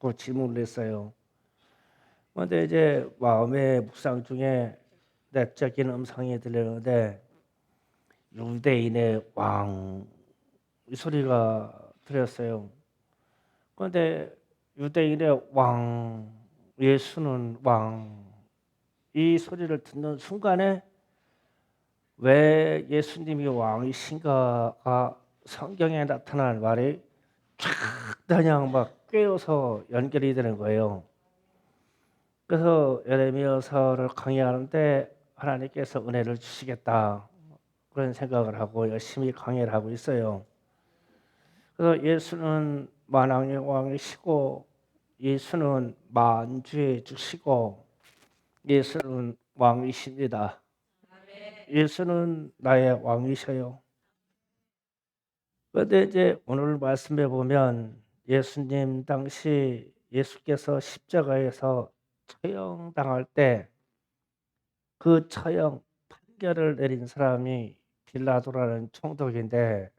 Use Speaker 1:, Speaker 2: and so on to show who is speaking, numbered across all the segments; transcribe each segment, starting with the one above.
Speaker 1: 그 질문을 했어요. 그런데 이제 마음의 묵상 중에 내적인 음성이 들리는데 유대인의 왕 이 소리가 들렸어요. 그런데 유대인의 왕, 예수는 왕, 이 소리를 듣는 순간에 왜 예수님이 왕이신가가 성경에 나타난 말이 쫙 그냥 막 꿰어서 연결이 되는 거예요. 그래서 예레미야서를 강의하는데 하나님께서 은혜를 주시겠다 그런 생각을 하고 열심히 강의를 하고 있어요. 그래서 예수는 만왕의 왕이시고 예수는 만주의 주시고 예수는 왕이십니다. 예수는 나의 왕이셔요. 그런데 이제 오늘 말씀해 보면 예수님 당시 예수께서 십자가에서 처형당할 때 그 처형 판결을 내린 사람이 빌라도라는 총독인데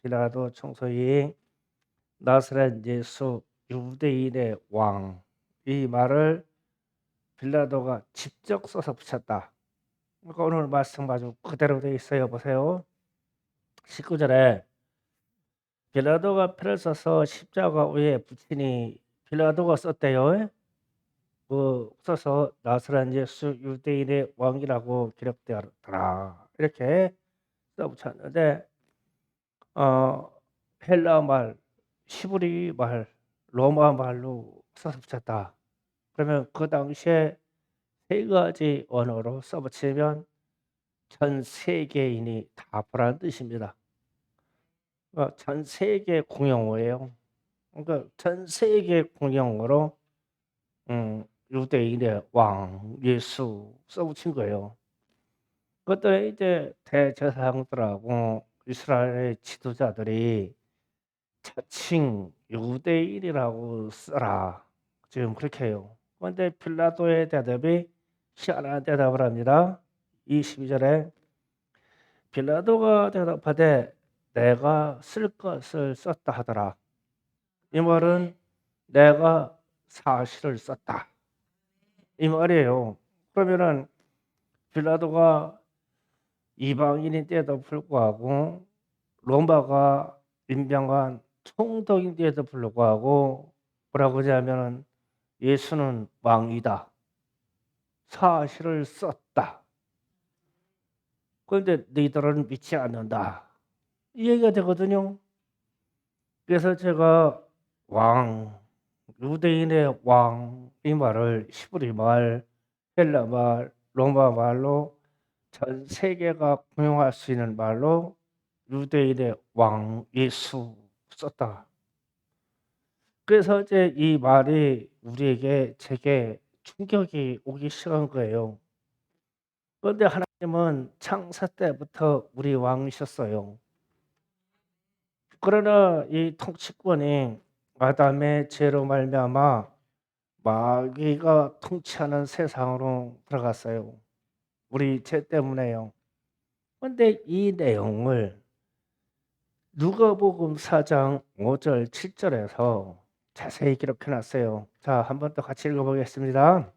Speaker 1: 빌라도 총독이 나사렛 예수 유대인의 왕 이 말을 빌라도가 직접 써서 붙였다. 그러니까 오늘 말씀 아주 그대로 되어 있어요. 보세요. 19절에 빌라도가 표를 써서 십자가 위에 붙이니 빌라도가 썼대요. 그 써서 나사렛 예수 유대인의 왕이라고 기록되었더라. 이렇게 써 붙였는데 헬라 말, 히브리 말, 로마 말로 써서 붙였다. 그러면 그 당시에 세 가지 언어로 써붙이면 전 세계인이 다 보라는 뜻입니다. 전 세계 공용어예요. 그러니까 전 세계 공용어로 유대인의 왕 예수 써붙인 거예요. 그것들이 이제 대제사장들하고 이스라엘의 지도자들이 자칭 유대인이라고 써라 지금 그렇게 해요. 그런데 빌라도의 대답이 희한한 대답을 합니다. 22절에 빌라도가 대답하되 내가 쓸 것을 썼다 하더라. 이 말은 내가 사실을 썼다 이 말이에요. 그러면은 빌라도가 이방인인데도 불구하고 로마가 임명한 총독인데도 불구하고 뭐라고 하냐면은 예수는 왕이다. 사실을 썼다. 그런데 너희들은 믿지 않는다. 이 얘기가 되거든요. 그래서 제가 왕, 유대인의 왕 이 말을 히브리 말, 헬라 말, 로마 말로 전 세계가 공용할 수 있는 말로 유대인의 왕 예수 썼다. 그래서 이제 이 말이 제게 충격이 오기 시작한 거예요. 그런데 하나님은 창세 때부터 우리 왕이셨어요. 그러나 이 통치권이 아담의 죄로 말미암아 마귀가 통치하는 세상으로 들어갔어요. 우리 죄 때문에요. 그런데 이 내용을 누가복음 4장 5절 7절에서 자세히 기록해 놨어요. 자, 한 번 더 같이 읽어보겠습니다.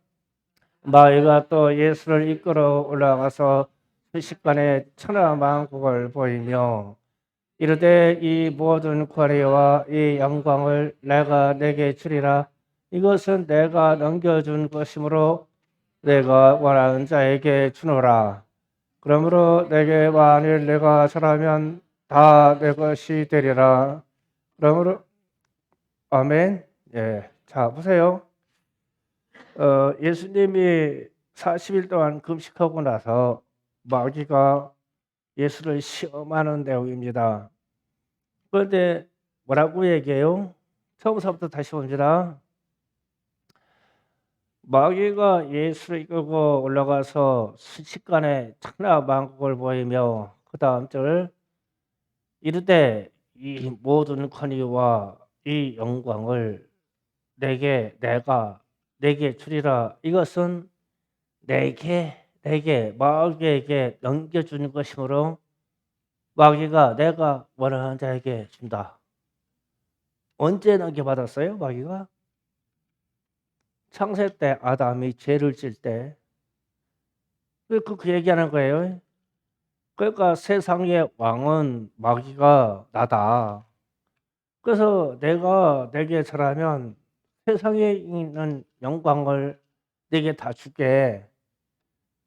Speaker 1: 마귀가 또 예수를 이끌어 올라가서 순식간에 천하만국을 보이며 이르되 이 모든 권위와 이 영광을 내가 내게 주리라. 이것은 내가 넘겨준 것이므로 내가 원하는 자에게 주노라. 그러므로 내게 만일 내가 절하면 다 내 것이 되리라. 그러므로 아멘. 예, 자 보세요. 예수님이 40일 동안 금식하고 나서 마귀가 예수를 시험하는 내용입니다. 그런데 뭐라고 얘기해요? 처음부터 다시 봅니다. 마귀가 예수를 이끌고 올라가서 순식간에 천하만국을 보이며 그 다음 절 이르되 이 모든 권위와 이 영광을 내게 주리라. 이것은 내게 마귀에게 넘겨주는 것이므로 마귀가 내가 원하는 자에게 준다. 언제 넘겨받았어요? 마귀가 창세 때 아담이 죄를 질 때 그 얘기하는 거예요. 그러니까 세상의 왕은 마귀가 나다. 그래서 내가 내게 절하면 세상에 있는 영광을 내게 다 줄게.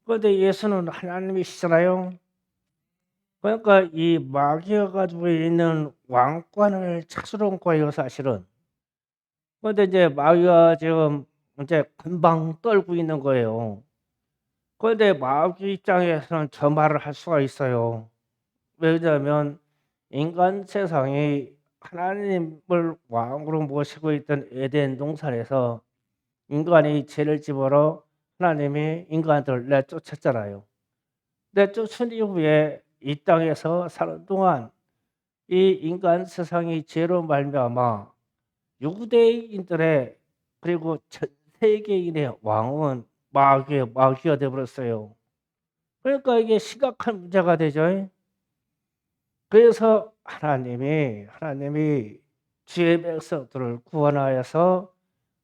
Speaker 1: 그런데 예수는 하나님이시잖아요. 그러니까 이 마귀가 가지고 있는 왕권을 찾으러 온 거예요, 사실은. 그런데 이제 마귀가 지금 이제 금방 떨고 있는 거예요. 그런데 마귀 입장에서는 저 말을 할 수가 있어요. 왜냐하면 인간 세상이 하나님을 왕으로 모시고 있던 에덴 동산에서 인간이 죄를 지으러 하나님이 인간들을 내쫓았잖아요. 내쫓은 이후에 이 땅에서 사는 동안 이 인간 세상이 죄로 말미암아 유대인들의 그리고 전 세계인의 왕은 마귀가 되어버렸어요. 그러니까 이게 심각한 문제가 되죠. 그래서 하나님이 주의 백성들을 구원하여서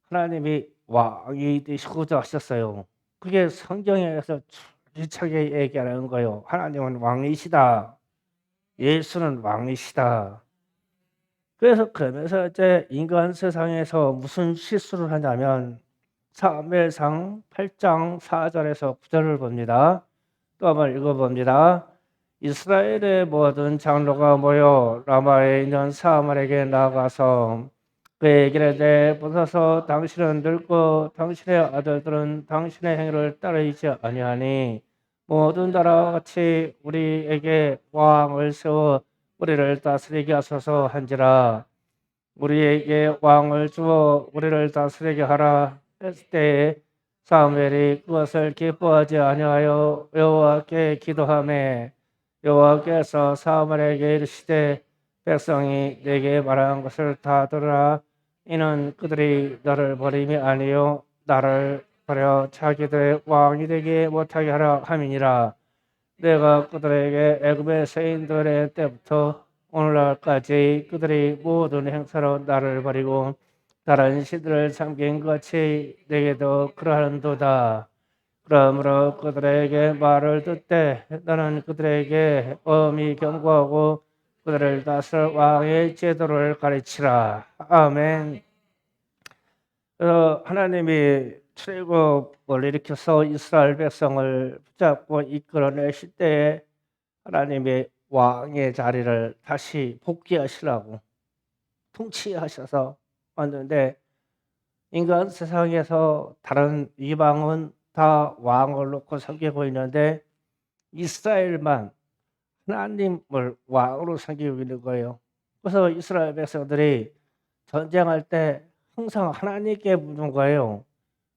Speaker 1: 하나님이 왕이 되시고자 하셨어요. 그게 성경에서 줄기차게 얘기하는 거예요. 하나님은 왕이시다. 예수는 왕이시다. 그래서 그러면서 이제 인간 세상에서 무슨 실수를 하냐면 사무엘상 8장 4절에서 9절을 봅니다. 또 한번 읽어봅니다. 이스라엘의 모든 장로가 모여 라마에 있는 사무엘에게 나가서 그에게 이르되 보소서 당신은 늙고 당신의 아들들은 당신의 행위를 따르지 아니하니 모든 나라와 같이 우리에게 왕을 세워 우리를 다스리게 하소서 한지라. 우리에게 왕을 주어 우리를 다스리게 하라 했을 때에 사무엘이 그것을 기뻐하지 아니하여 여호와께 기도하매 여호와께서 사무엘에게 이르시되 백성이 내게 말한 것을 다 들으라. 이는 그들이 너를 버림이 아니요 나를 버려 자기들의 왕이 되게 못하게 하라 함이니라. 내가 그들에게 애굽의 세인들의 때부터 오늘날까지 그들이 모든 행사로 나를 버리고 다른 신들을 섬긴 것 같이 내게도 그러한도다. 그러므로 그들에게 말을 듣되 너는 그들에게 엄히 경고하고 그들을 다스릴 왕의 제도를 가르치라. 아멘. 하나님이 출애굽을 일으켜서 이스라엘 백성을 붙잡고 이끌어내실 때에 하나님의 왕의 자리를 다시 복귀하시라고 통치하셔서 왔는데 인간 세상에서 다른 이방은 다 왕을 놓고 섬기고 있는데 이스라엘만 하나님을 왕으로 섬기고 있는 거예요. 그래서 이스라엘 백성들이 전쟁할 때 항상 하나님께 묻는 거예요.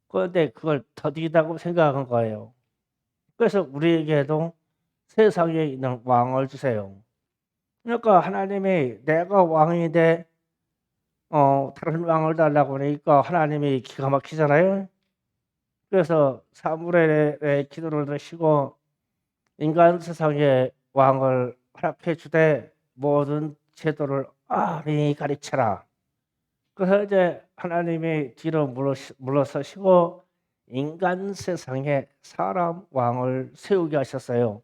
Speaker 1: 그런데 그걸 더디다고 생각한 거예요. 그래서 우리에게도 세상에 있는 왕을 주세요. 그러니까 하나님이 내가 왕인데 다른 왕을 달라고 하니까 하나님이 기가 막히잖아요. 그래서 사무엘의 기도를 드시고 인간 세상의 왕을 허락해 주되 모든 제도를 아니 가르쳐라. 그래서 이제 하나님이 뒤로 물러서시고 인간 세상에 사람 왕을 세우게 하셨어요.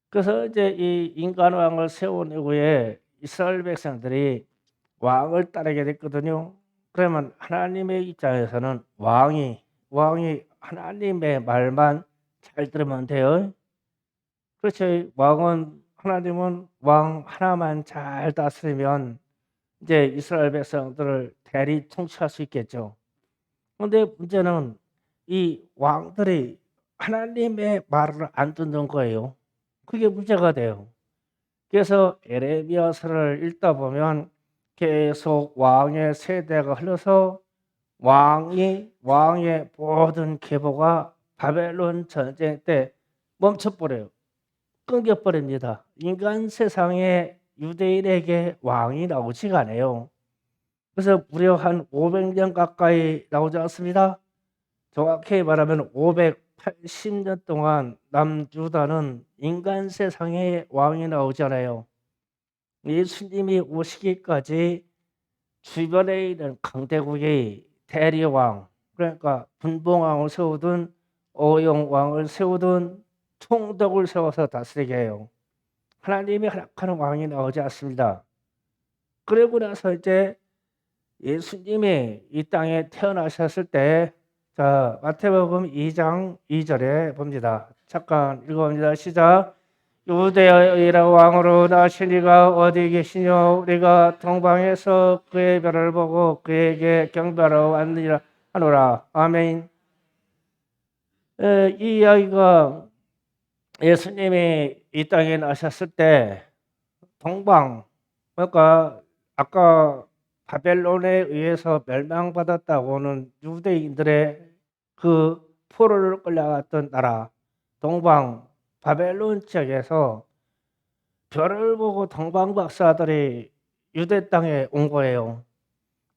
Speaker 1: 그래서 이제 이 인간 왕을 세운 이후에 이스라엘 백성들이 왕을 따르게 됐거든요. 그러면 하나님의 입장에서는 왕이 하나님의 말만 잘 들으면 돼요. 그렇죠. 하나님은 왕 하나만 잘 다스리면 이제 이스라엘 백성들을 대리 통치할 수 있겠죠. 그런데 문제는 이 왕들이 하나님의 말을 안 듣는 거예요. 그게 문제가 돼요. 그래서 에레미야서를 읽다 보면 계속 왕의 세대가 흘러서 왕의 모든 계보가 바벨론 전쟁 때 멈춰버려요. 끊겨버립니다. 인간 세상에 유대인에게 왕이 나오지가 않아요. 그래서 무려 한 500년 가까이 나오지 않습니다. 정확히 말하면 580년 동안 남유다는 인간 세상에 왕이 나오잖아요. 예수님이 오시기까지 주변에 있는 강대국의 대리왕 그러니까 분봉왕을 세우든 오용왕을 세우든 총독을 세워서 다스리게 해요. 하나님이 허락하는 왕이 나오지 않습니다. 그러고 나서 이제 예수님이 이 땅에 태어나셨을 때, 자, 마태복음 2장 2절에 봅니다. 잠깐 읽어봅니다. 시작. 유대의 왕으로 나신 이가 어디 계시뇨? 우리가 동방에서 그의 별을 보고 그에게 경배하러 왔느니라 하노라. 아멘. 이 이야기가 예수님이 이 땅에 나셨을 때 동방, 그러니까 아까 바벨론에 의해서 멸망받았다고는 유대인들의 그 포로를 끌려갔던 나라 동방 바벨론 지역에서 별을 보고 동방 박사들이 유대 땅에 온 거예요.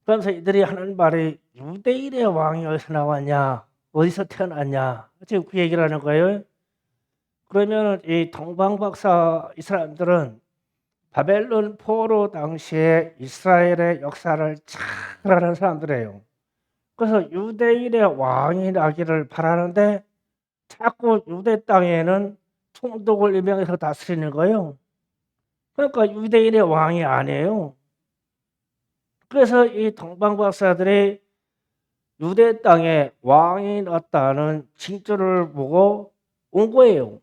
Speaker 1: 그래서 이들이 하는 말이 유대인의 왕이 어디서 나왔냐, 어디서 태어났냐, 지금 그 얘기를 하는 거예요. 그러면 이 동방 박사 이 사람들은 바벨론 포로 당시에 이스라엘의 역사를 잘 아는 사람들이에요. 그래서 유대인의 왕이 나기를 바라는데 자꾸 유대 땅에는 총독을 임명해서 다스리는 거예요. 그러니까 유대인의 왕이 아니에요. 그래서 이 동방 박사들이 유대 땅에 왕이 났다는 징조를 보고 온 거예요.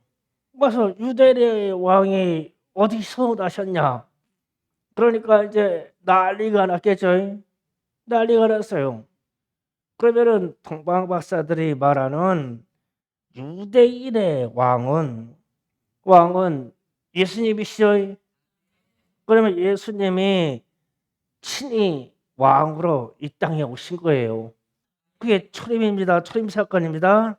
Speaker 1: 그래서 유대인의 왕이 어디서 나셨냐? 그러니까 이제 난리가 났겠죠. 난리가 났어요. 그러면은 동방 박사들이 말하는 유대인의 왕은 예수님이시죠. 그러면 예수님이 친히 왕으로 이 땅에 오신 거예요. 그게 초림입니다. 초림 사건입니다.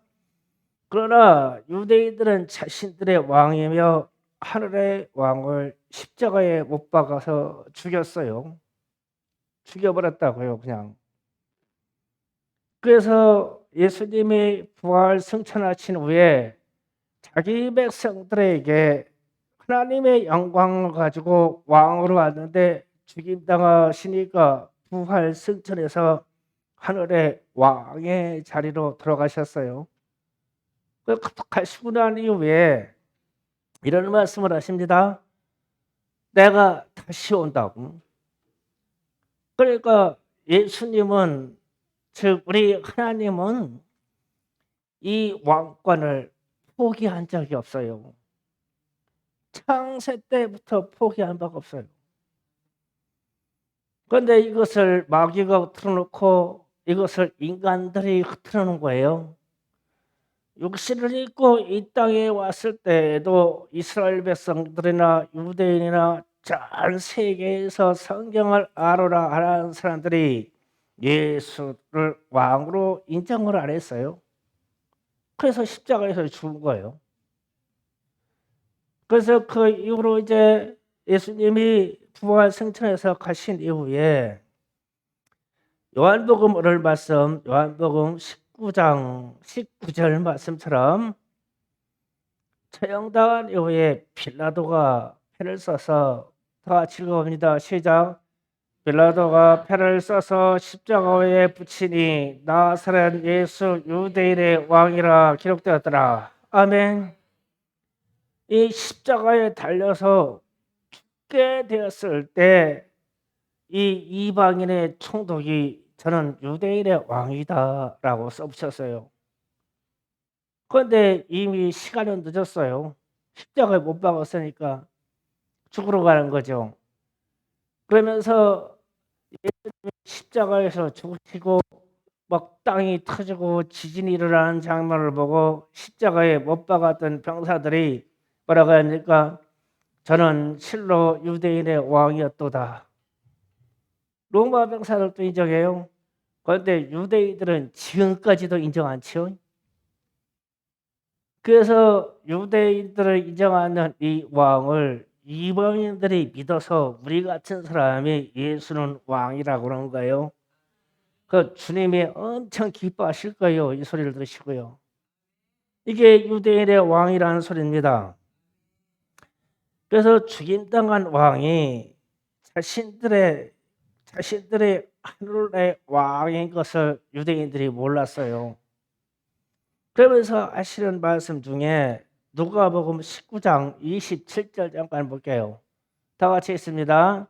Speaker 1: 그러나 유대인들은 자신들의 왕이며 하늘의 왕을 십자가에 못 박아서 죽였어요. 죽여버렸다고요, 그냥. 그래서 예수님이 부활 승천하신 후에 자기 백성들에게 하나님의 영광을 가지고 왕으로 왔는데 죽임당하시니까 부활 승천해서 하늘의 왕의 자리로 들어가셨어요. 가시고 난 이후에 이런 말씀을 하십니다. 내가 다시 온다고. 그러니까 예수님은, 즉 우리 하나님은 이 왕권을 포기한 적이 없어요. 창세 때부터 포기한 바가 없어요. 그런데 이것을 마귀가 틀어놓고 이것을 인간들이 틀어놓은 거예요. 육신을 입고 이 땅에 왔을 때에도 이스라엘 백성들이나 유대인이나 전 세계에서 성경을 알아라 하는 사람들이 예수를 왕으로 인정을 안 했어요. 그래서 십자가에서 죽은 거예요. 그래서 그 이후로 이제 예수님이 부활 승천해서 가신 이후에 요한복음 오늘 말씀, 요한복음 19장 19절 말씀처럼 처형당한 이후에 빌라도가 패를 써서, 다 같이 읽어봅니다. 시작. 빌라도가 패를 써서 십자가 위에 붙이니 나사렛 예수 유대인의 왕이라 기록되었더라. 아멘. 이 십자가에 달려서 죽게 되었을 때 이 이방인의 총독이 저는 유대인의 왕이다라고 써붙였어요. 그런데 이미 시간은 늦었어요. 십자가에 못 박았으니까 죽으러 가는 거죠. 그러면서 예수님이 십자가에서 죽으시고 막 땅이 터지고 지진이 일어나는 장면을 보고 십자가에 못 박았던 병사들이 뭐라고 합니까? 저는 실로 유대인의 왕이었도다. 로마 병사들도 인정해요. 그런데 유대인들은 지금까지도 인정 않죠. 그래서 유대인들을 인정하는 이 왕을 이방인들이 믿어서 우리 같은 사람이 예수는 왕이라고 그런 거예요. 그 주님이 엄청 기뻐하실 거예요. 이 소리를 들으시고요. 이게 유대인의 왕이라는 소리입니다. 그래서 죽임당한 왕이 자신들의 하늘의 왕인 것을 유대인들이 몰랐어요. 그러면서 하시는 말씀 중에 누가복음 19장 27절 잠깐 볼게요. 다 같이 있습니다.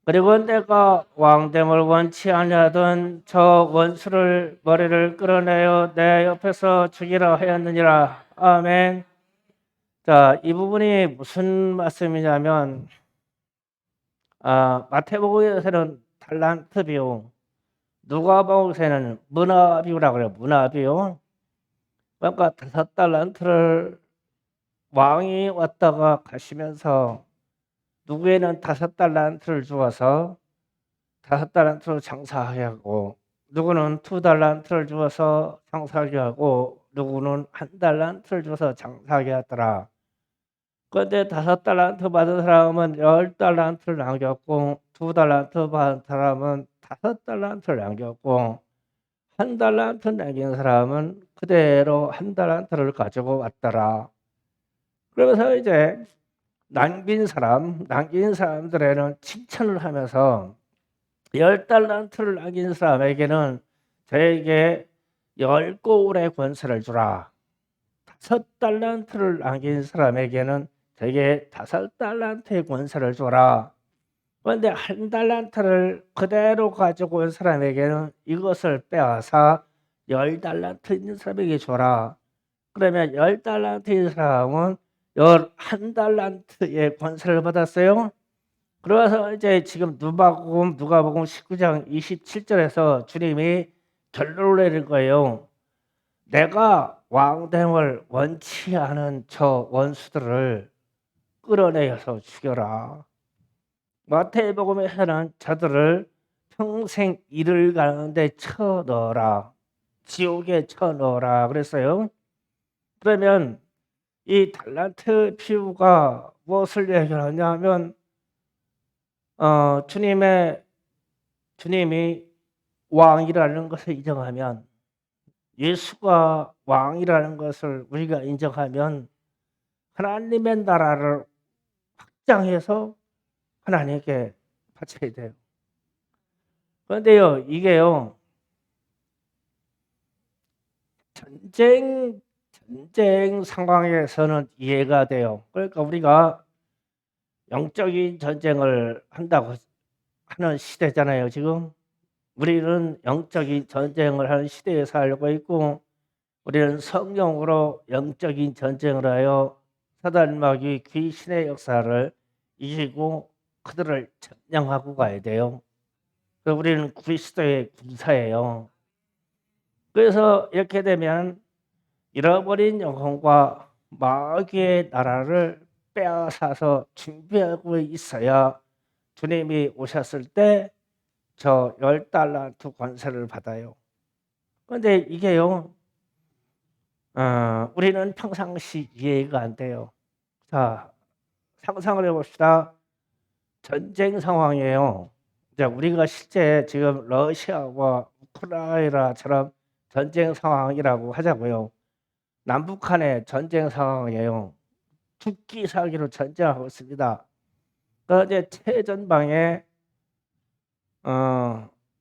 Speaker 1: 그리고 내가 왕됨을 원치 아니하던 저 원수를 머리를 끌어내어 내 옆에서 죽이라 하였느니라. 아멘. 자, 이 부분이 무슨 말씀이냐면 마태복음에서는 달란트 비유, 누가복음에서는 문화 비유라고 그래요. 문화 비유. 그러니까 5달란트를 왕이 왔다가 가시면서 누구에는 5달란트를 주어서 5달란트로 장사하게 하고, 누구는 2달란트를 주어서 장사하게 하고, 누구는 1달란트를 주어서 장사하게 하더라. 그런데 5달란트 받은 사람은 10달란트를 남겼고, 2달란트 받은 사람은 5달란트를 남겼고, 1달란트 남긴 사람은 그대로 1달란트를 가지고 왔더라. 그러면서 이제 남긴 사람들에는 칭찬을 하면서 10달란트를 남긴 사람에게는 저에게 10고울의 권세를 주라. 5달란트를 남긴 사람에게는 저에게 5달란트의 권세를 주라. 그런데 1달란트를 그대로 가지고 온 사람에게는 이것을 빼앗아 10달란트 있는 사람에게 줘라. 그러면 10달란트인 사람은 11달란트의 권세를 받았어요. 그래서 이제 지금 누가복음 19장 27절에서 주님이 결론을 내린 거예요. 내가 왕됨을 원치 않은 저 원수들을 끌어내어서 죽여라. 마태복음에서는 저들을 평생 이를 가는데 쳐넣어라. 지옥에 쳐넣어라 그랬어요. 그러면 이 달란트 비유가 무엇을 얘기하냐면 주님이 왕이라는 것을 인정하면, 예수가 왕이라는 것을 우리가 인정하면 하나님의 나라를 확장해서 하나님께 바쳐야 돼요. 그런데요, 이게요, 전쟁 상황에서는 이해가 돼요. 그러니까 우리가 영적인 전쟁을 한다고 하는 시대잖아요, 지금. 우리는 영적인 전쟁을 하는 시대에 살고 있고, 우리는 성령으로 영적인 전쟁을 하여 사단 마귀 귀신의 역사를 이기고 그들을 점령하고 가야 돼요. 우리는 그리스도의 군사예요. 그래서 이렇게 되면 잃어버린 영혼과 마귀의 나라를 빼앗아서 준비하고 있어야 주님이 오셨을 때 저 10달란트 권세를 받아요. 그런데 이게요, 우리는 평상시 이해가 안 돼요. 자, 상상을 해봅시다. 전쟁 상황이에요. 이제 우리가 실제 지금 러시아와 우크라이나처럼 전쟁 상황이라고 하자고요. 남북한의 전쟁 상황이에요. 죽기 살기로 전쟁하고 있습니다. 그런데 최전방에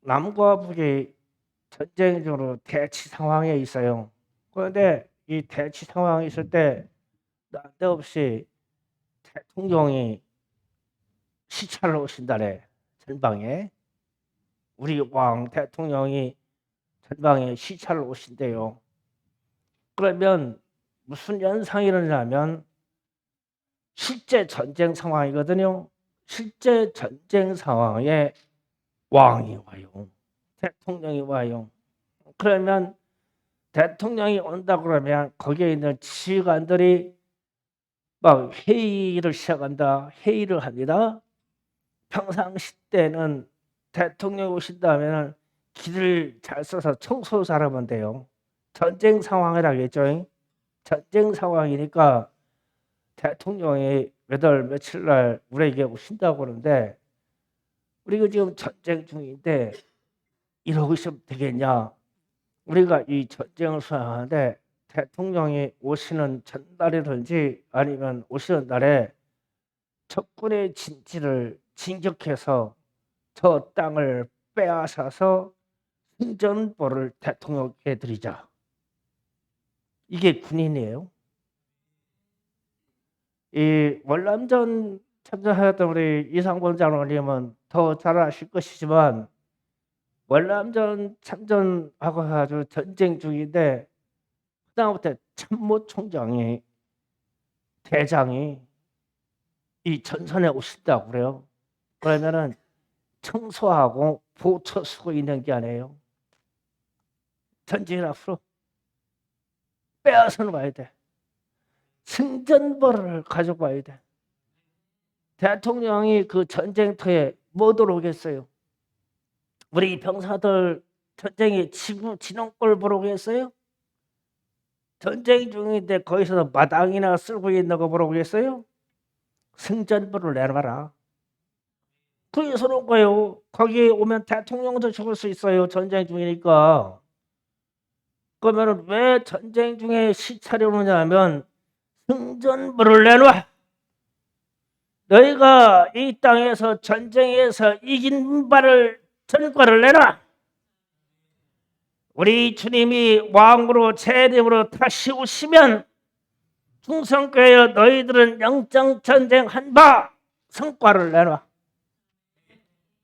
Speaker 1: 남과 북이 전쟁 중으로 대치 상황에 있어요. 그런데 이 대치 상황이 있을 때 난데없이 대통령이 시찰을 오신다래. 전방에 우리 왕 대통령이 전방에 시찰을 오신대요. 그러면 무슨 현상이 일어나냐면 실제 전쟁 상황이거든요. 실제 전쟁 상황에 왕이 와요. 대통령이 와요. 그러면 대통령이 온다 그러면 거기에 있는 지휘관들이 막 회의를 시작한다. 회의를 합니다. 평상시 때는 대통령이 오신다면 길을 잘 써서 청소 잘하면 돼요. 전쟁 상황이라겠죠. 전쟁 상황이니까 대통령이 몇 월 며칠 날 우리에게 오신다고 그러는데, 우리가 지금 전쟁 중인데 이러고 있으면 되겠냐. 우리가 이 전쟁을 수행하는데 대통령이 오시는 전날이든지 아니면 오시는 날에 적군의 진지를 진격해서 저 땅을 빼앗아서 승전보를 대통령께 드리자. 이게 군인이에요. 이 월남전 참전하였던 우리 이상범 장로님은 더 잘 아실 것이지만 월남전 참전하고 아주 전쟁 중인데 그다음부터 참모총장이 대장이 이 전선에 오신다고 그래요. 그러면은 청소하고 보초 쓰고 있는 게 아니에요. 전쟁 앞으로 빼앗아는 와야 돼. 승전보를 가지고 와야 돼. 대통령이 그 전쟁터에 못 오겠어요. 우리 병사들 전쟁에 지구 진홍골 보러 오겠어요? 전쟁 중인데 거기서 마당이나 쓸고 있는 거 보러 오겠어요? 승전보를 내놔라. 그게 서러운 거예요. 거기 오면 대통령도 죽을 수 있어요. 전쟁 중이니까. 그러면 왜 전쟁 중에 시차려오느냐 하면 승전보를 내놔. 너희가 이 땅에서 전쟁에서 이긴 바를 전과를 내놔. 우리 주님이 왕으로 재림으로 다시 오시면 충성교회 너희들은 영적 전쟁 한 바 성과를 내놔.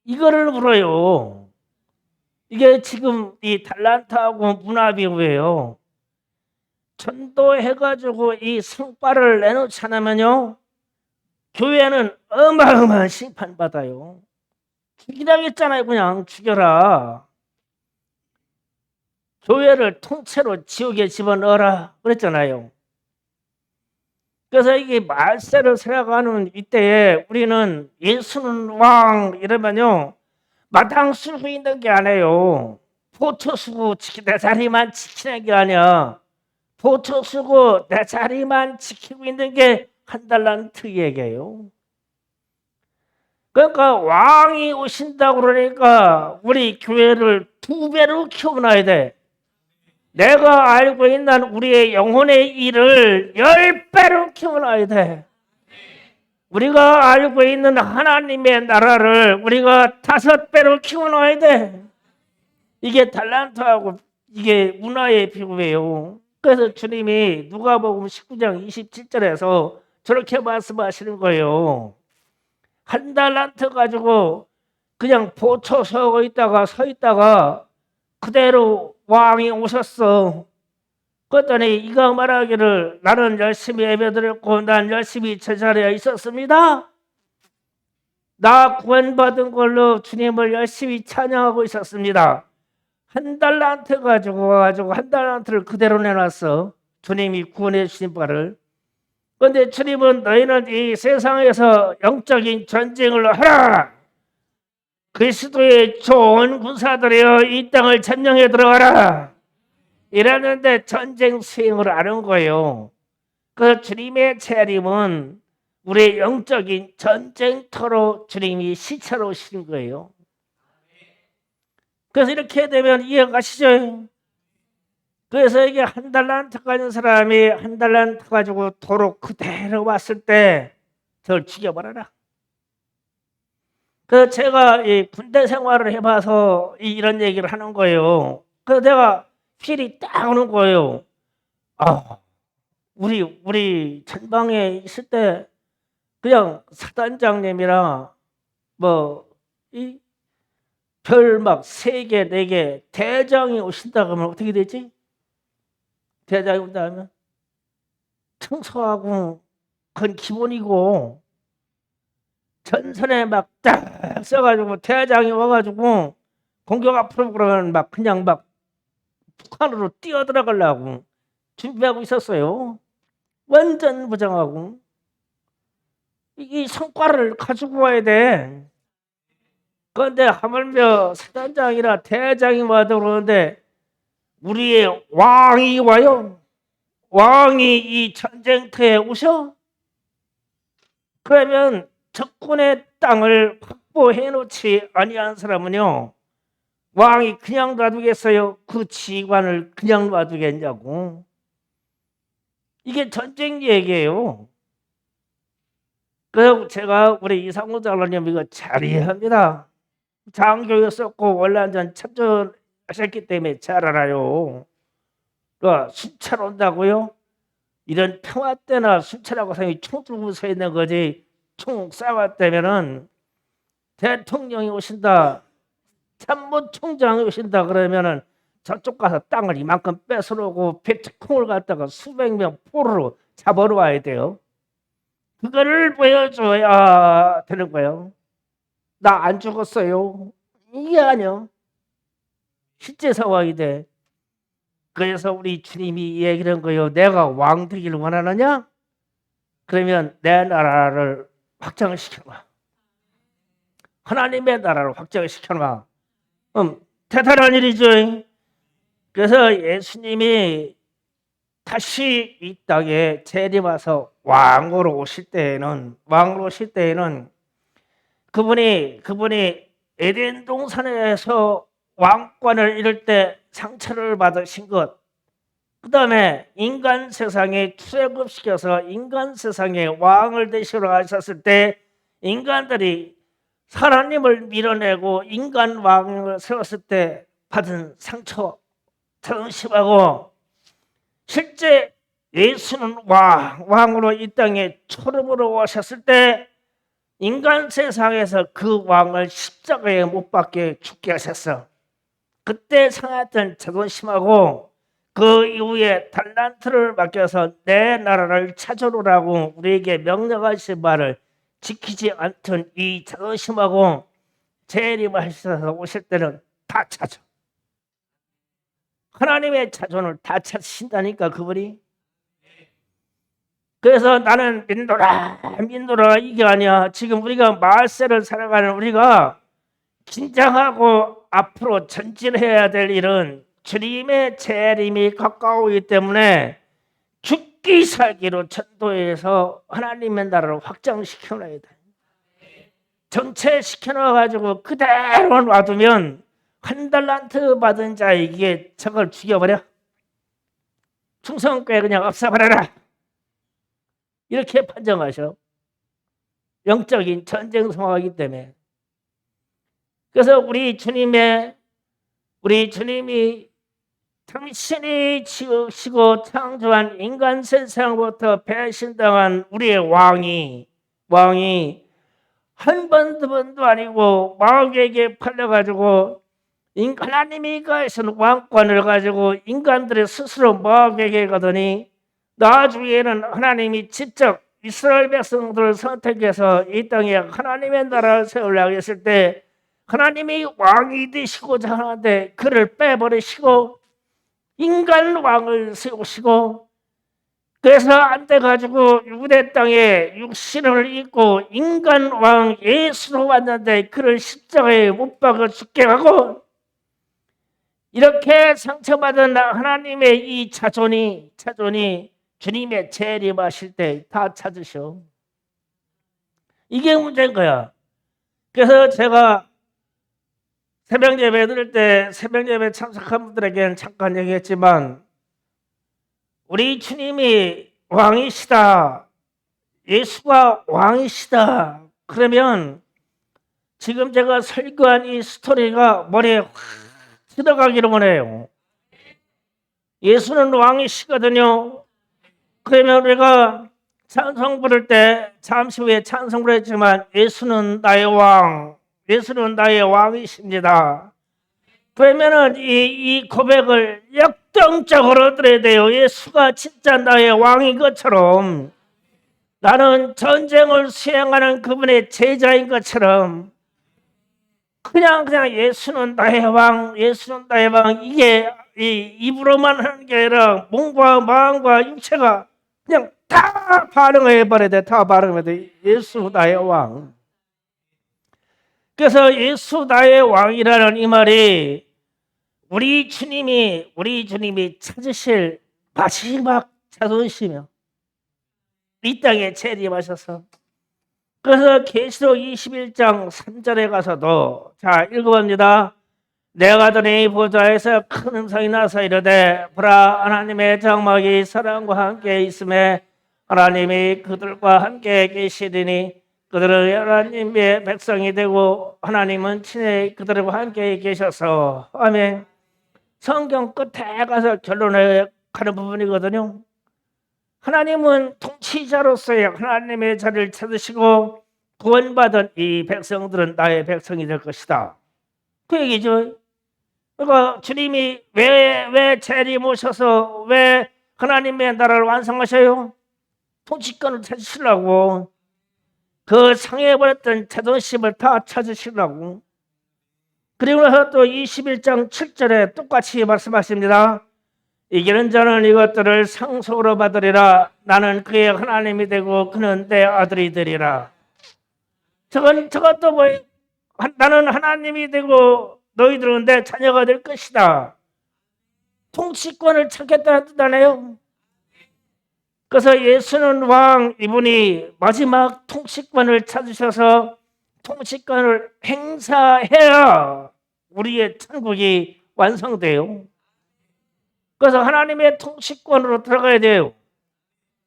Speaker 1: 이거를 물어요. 이게 지금 이 달란트하고 문화비유예요. 전도해가지고 이 성과를 내놓지 않으면요, 교회는 어마어마한 심판받아요. 죽이라겠잖아요. 그냥 죽여라. 교회를 통째로 지옥에 집어넣어라 그랬잖아요. 그래서 이게 말세를 살아가는 이때에 우리는 예수는 왕 이러면요, 마당 쓰고 있는 게 아니에요. 보초 쓰고 내 자리만 지키는 게 아니야. 보초 쓰고 내 자리만 지키고 있는 게 한 달란트 얘기예요. 그러니까 왕이 오신다고 그러니까 우리 교회를 2배로 키워놔야 돼. 내가 알고 있는 우리의 영혼의 일을 10배로 키워놔야 돼. 우리가 알고 있는 하나님의 나라를 우리가 5배로 키워놔야 돼. 이게 달란트하고 이게 문화의 비유예요. 그래서 주님이 누가복음 19장 27절에서 저렇게 말씀하시는 거예요. 한 달란트 가지고 그냥 보초 서 있다가 그대로 왕이 오셨어. 그랬더니 이가 말하기를 나는 열심히 예배드렸고 난 열심히 제자리에 있었습니다. 나 구원받은 걸로 주님을 열심히 찬양하고 있었습니다. 한 달란트 가지고 와가지고 한 달란트를 그대로 내놨어. 주님이 구원해 주신 바를. 그런데 주님은 너희는 이 세상에서 영적인 전쟁을 하라. 그리스도의 좋은 군사들이여 이 땅을 점령해 들어가라. 이러는데 전쟁 수행을 안 한 거예요. 그 주님의 재림은 우리의 영적인 전쟁터로 주님이 시차로 오시는 거예요. 그래서 이렇게 되면 이해가시죠? 그래서 이게 한 달란트 가진 사람이 한 달란트 가지고 도로 그대로 왔을 때 저를 죽여버려라. 그 제가 이 군대 생활을 해봐서 이런 얘기를 하는 거예요. 그래서 내가 필이 딱 오는 거예요. 아, 우리 전방에 있을 때 그냥 사단장님이랑 뭐 이 별 막 3개, 4개 대장이 오신다 그러면 어떻게 되지? 대장이 온다 하면 청소하고 그건 기본이고 전선에 막 딱 써가지고 대장이 와가지고 공격 앞으로 그러면 막 그냥 막 북한으로 뛰어들어가려고 준비하고 있었어요. 완전 부정하고 이 성과를 가지고 와야 돼. 그런데 하물며 사단장이나 대장이 와도 그러는데 우리의 왕이 와요. 왕이 이 전쟁터에 오셔. 그러면 적군의 땅을 확보해 놓지 아니한 사람은요, 왕이 그냥 놔두겠어요? 그 지휘관을 그냥 놔두겠냐고. 이게 전쟁 얘기예요. 그래서 제가 우리 이상우 장로님 이거 잘 이해합니다. 장교였었고 원래 완전 참전하셨기 때문에 잘 알아요. 그러니까 순찰 온다고요? 이런 평화 때나 순찰하고 사람이 총 들고 서 있는 거지. 총 쏴왔다면은 대통령이 오신다, 참모총장이 오신다 그러면은 저쪽 가서 땅을 이만큼 뺏어오고 베트콩을 갖다가 수백 명 포로로 잡아러 와야 돼요. 그거를 보여줘야 되는 거예요. 나 안 죽었어요. 이게 아니요. 실제 상황이 돼. 그래서 우리 주님이 얘기하는 거예요. 내가 왕 되기를 원하느냐? 그러면 내 나라를 확장시켜봐. 하나님의 나라를 확장시켜봐. 대단한 일이죠. 그래서 예수님이 다시 이 땅에 재림와서 왕으로 오실 때에는 그분이 에덴 동산에서 왕권을 이룰 때 상처를 받으신 것, 그 다음에 인간 세상에 출애굽시켜서 인간 세상에 왕을 되시러 가셨을 때 인간들이 하나님을 밀어내고 인간 왕을 세웠을 때 받은 상처 더 심하고, 실제 예수는 왕으로 이 땅에 초림으로 오셨을 때 인간 세상에서 그 왕을 십자가에 못 박게 죽게 하셨어. 그때 상했던 자존심하고 그 이후에 달란트를 맡겨서 내 나라를 찾아오라고 우리에게 명령하신 말을 지키지 않던 이 자존심하고 재림하셔서 오실 때는 다 찾아. 하나님의 자존을 다 찾으신다니까 그분이. 그래서 나는 민노라 이게 아니야. 지금 우리가 말세를 살아가는 우리가 긴장하고 앞으로 전진해야 될 일은 주님의 재림이 가까우기 때문에 죽기 살기로 전도해서 하나님의 나라를 확장시켜놔야 돼. 정체시켜놔가지고 그대로 놔두면 한 달란트 받은 자에게 저걸 죽여버려. 충성교회 그냥 없애버려라. 이렇게 판정하셔. 영적인 전쟁 상황이기 때문에. 그래서 우리 주님이 당신이 지으시고 창조한 인간 세상부터 배신당한 우리의 왕이 한 번 두 번도 아니고 마귀에게 팔려가지고 하나님이 가하신 왕권을 가지고 인간들의 스스로 마귀에게 가더니 나중에는 하나님이 직접 이스라엘 백성들을 선택해서 이 땅에 하나님의 나라를 세우려고 했을 때 하나님이 왕이 되시고자 하는데 그를 빼버리시고 인간 왕을 세우시고, 그래서 안 돼가지고 유대 땅에 육신을 입고 인간 왕 예수로 왔는데 그를 십자가에 못 박아 죽게 하고, 이렇게 상처받은 하나님의 이 자존이 주님의 재림하실 때 다 찾으셔. 이게 문제인 거야. 그래서 제가 새벽 예배 드릴 때 새벽 예배 참석한 분들에게는 잠깐 얘기했지만 우리 주님이 왕이시다, 예수가 왕이시다 그러면 지금 제가 설교한 이 스토리가 머리에 확 들어가기를 원해요. 예수는 왕이시거든요. 그러면 우리가 찬송 부를 때 잠시 후에 찬송 부르지만 예수는 나의 왕, 예수는 나의 왕이십니다. 그러면은 이 고백을 역동적으로 들어야 돼요. 예수가 진짜 나의 왕인 것처럼, 나는 전쟁을 수행하는 그분의 제자인 것처럼, 그냥 예수는 나의 왕, 예수는 나의 왕, 이게 입으로만 하는 게 아니라 몸과 마음과 육체가 그냥 다 반응해 버려야 돼. 다 반응해 돼. 예수 나의 왕. 그래서 예수 나의 왕이라는 이 말이 우리 주님이 찾으실 마지막 자존심이요. 이 땅에 재림하셔서. 그래서 계시록 21장 3절에 가서도 자 읽어봅니다. 내가 더니 보좌에서 큰 음성이 나서 이르되 보라, 하나님의 장막이 사람과 함께 있음에 하나님이 그들과 함께 계시리니 그들은 하나님의 백성이 되고 하나님은 친히 그들과 함께 계셔서 아멘. 성경 끝에 가서 결론에 가는 부분이거든요. 하나님은 통치자로서의 하나님의 자리를 찾으시고 구원받은 이 백성들은 나의 백성이 될 것이다. 그 얘기죠. 그러니까 주님이 왜 재림 오셔서 왜 하나님의 나라를 완성하셔요? 통치권을 찾으시려고. 그 상해버렸던 자존심을 다 찾으시려고. 그리고 나서 또 21장 7절에 똑같이 말씀하십니다. 이기는 자는 이것들을 상속으로 받으리라. 나는 그의 하나님이 되고 그는 내 아들이 되리라. 저것도 뭐예요? 나는 하나님이 되고 너희들은 내 자녀가 될 것이다. 통치권을 찾겠다는 뜻 아니에요? 그래서 예수는 왕, 이분이 마지막 통치권을 찾으셔서 통치권을 행사해야 우리의 천국이 완성돼요. 그래서 하나님의 통치권으로 들어가야 돼요.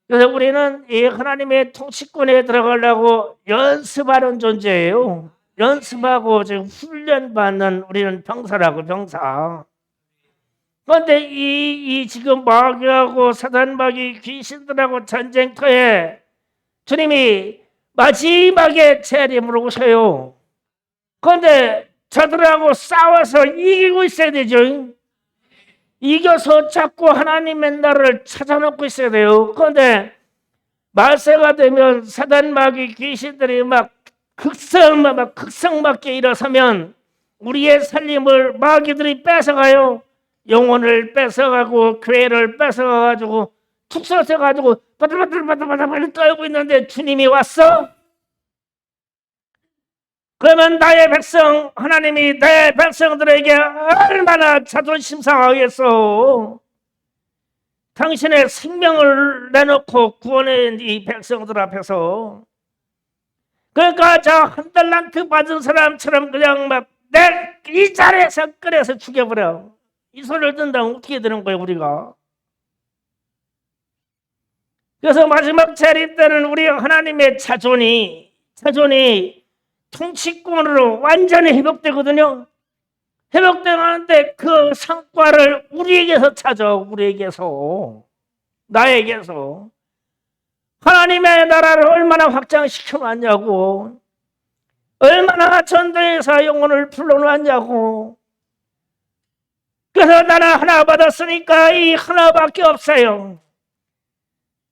Speaker 1: 그래서 우리는 이 하나님의 통치권에 들어가려고 연습하는 존재예요. 연습하고 지금 훈련받는 우리는 병사라고, 병사. 그런데 이 지금 마귀하고 사단마귀 귀신들하고 전쟁터에 주님이 마지막에 재림으로 오셔요. 그런데 저들하고 싸워서 이기고 있어야 되죠. 이겨서 자꾸 하나님의 나라를 찾아놓고 있어야 돼요. 그런데 말세가 되면 사단마귀 귀신들이 막 극성맞게 일어서면 우리의 살림을 마귀들이 뺏어가요. 영혼을 뺏어가고 교회를 뺏어가가지고 툭 쏘셔가지고 바들바들 떨고 있는데 주님이 왔어? 그러면 나의 백성, 하나님이 내 백성들에게 얼마나 자존심 상하겠어. 당신의 생명을 내놓고 구원한 이 백성들 앞에서. 그러니까 저 한 달란트 받은 사람처럼 그냥 막 내 이 자리에서 끌어서 죽여버려. 이 소리를 듣는다면 어떻게 되는 거예요, 우리가? 그래서 마지막 재림 때는 우리 하나님의 자존이 통치권으로 완전히 회복되거든요. 회복되는데 그 성과를 우리에게서 찾아, 우리에게서, 나에게서. 하나님의 나라를 얼마나 확장시켜 놨냐고, 얼마나 전도해서 영혼을 불러놨냐고. 그래서 나는 하나 받았으니까 이 하나밖에 없어요.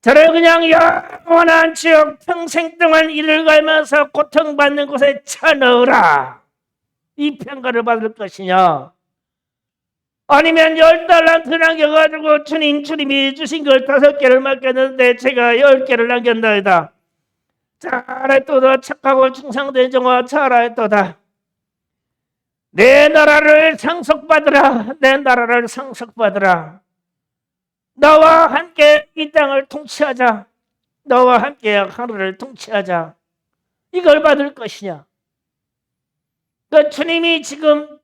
Speaker 1: 저를 그냥 영원한 지옥 평생 동안 이를 갈면서 고통받는 곳에 쳐넣으라. 이 평가를 받을 것이냐, 아니면 10달란트 남겨가지고 주님이 주신 걸 5개를 맡겼는데 제가 10개를 남겼나이다. 잘했도다. 착하고 충성된 종아 잘했도다. 내 나라를 상속받으라. 내 나라를 상속받으라. 너와 함께 이 땅을 통치하자. 너와 함께 하늘을 통치하자. 이걸 받을 것이냐. 그 주님이 지금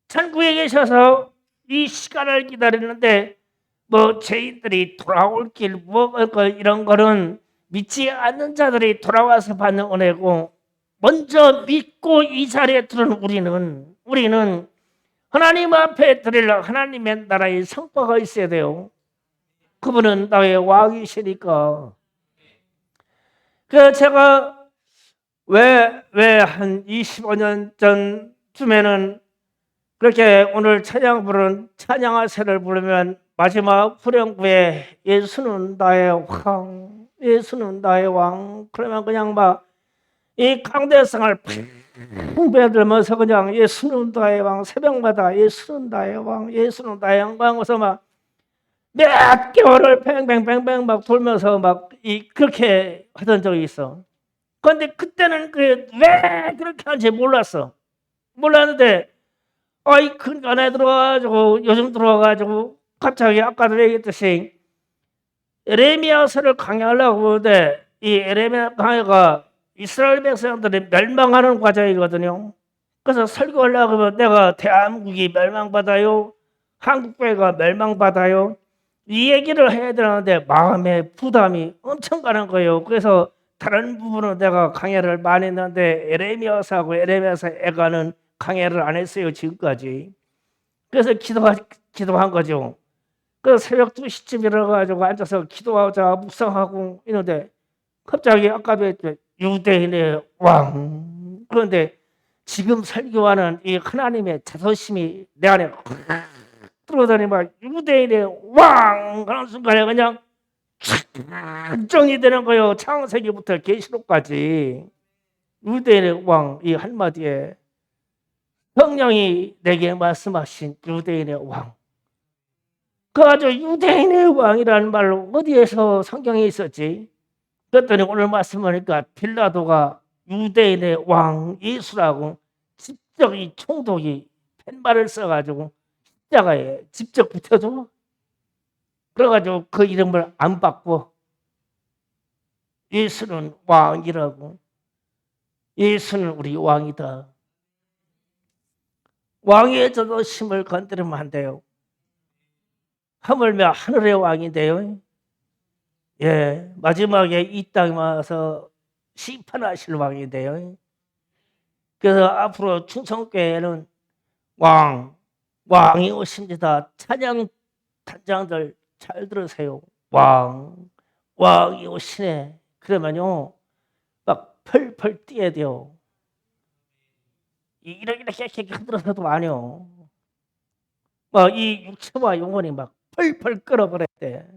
Speaker 1: 천국에 계셔서 이 시간을 기다리는데 뭐 죄인들이 돌아올 길 이런 거는 믿지 않는 자들이 돌아와서 받는 은혜고, 먼저 믿고 이 자리에 들은 우리는 하나님 앞에 드릴 하나님의 나라의 성과가 있어야 돼요. 그분은 나의 왕이시니까. 그 제가 왜 한 25년 전쯤에는 그렇게 오늘 찬양 부른 찬양하세를 부르면 마지막 후렴구에 예수는 나의 왕, 예수는 나의 왕, 그러면 그냥 막 이 강대성을 펑 배들면서 그냥 예수는 나의 왕, 새벽마다 예수는 나의 왕, 예수는 나의 왕 해서 막 몇 개월을 뱅뱅뱅뱅 막 돌면서 막 그렇게 하던 적이 있어. 그런데 그때는 왜 그렇게 하는지 몰랐는데 그 안에 들어와가지고 요즘 들어와가지고 갑자기 아까도 얘기했듯이 에레미야서를 강의하려고 하는데 이 에레미야 강의가 이스라엘 백성들이 멸망하는 과정이거든요. 그래서 설교하려고 하면 내가 대한민국이 멸망받아요, 한국교회가 멸망받아요, 이 얘기를 해야 되는데 마음에 부담이 엄청 가는 거예요. 그래서 다른 부분은 내가 강해를 많이 했는데 에레미야서하고 에레미야서 애가는 강해를 안 했어요 지금까지. 그래서 기도한 거죠. 그래서 새벽 2시쯤 일어나가지고 앉아서 기도하자 묵상하고 있는데 갑자기 아까 뵀죠 유대인의 왕. 그런데 지금 설교하는 이 하나님의 자존심이 내 안에 들어오더니 막 유대인의 왕 하는 순간에 그냥 정이 되는 거예요. 창세기부터 계시록까지 유대인의 왕 이 한마디에 성령이 내게 말씀하신 유대인의 왕. 그아주 유대인의 왕이라는 말 어디에서 성경에 있었지? 그랬더니 오늘 말씀하니까 빌라도가 유대인의 왕 예수라고 직접 이 총독이 팻말을 써가지고 십자가에 직접 붙여줘. 그래가지고 그 이름을 안 받고 예수는 왕이라고. 예수는 우리 왕이다. 왕의 자존심을 건드리면 안 돼요. 하물며 하늘의 왕인데요. 예, 마지막에 이 땅에 와서 심판하실 왕인데요. 그래서 앞으로 충성교회는 왕이 오십니다. 찬양 단장들 잘 들으세요. 왕이 오시네. 그러면요, 막 펄펄 뛰어야 돼요. 이렇게 흔들어서도 아니요. 막 이 육체와 영혼이 막 펄펄 끓어버렸대.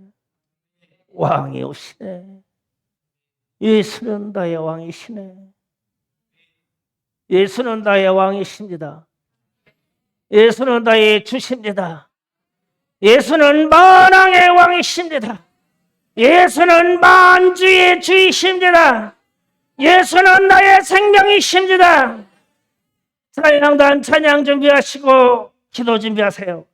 Speaker 1: 왕이 오시네. 예수는 나의 왕이시네. 예수는 나의 왕이십니다. 예수는 나의 주십니다. 예수는 만왕의 왕이십니다. 예수는 만주의 주이십니다. 예수는 나의 생명이십니다. 찬양단 찬양 준비하시고 기도 준비하세요.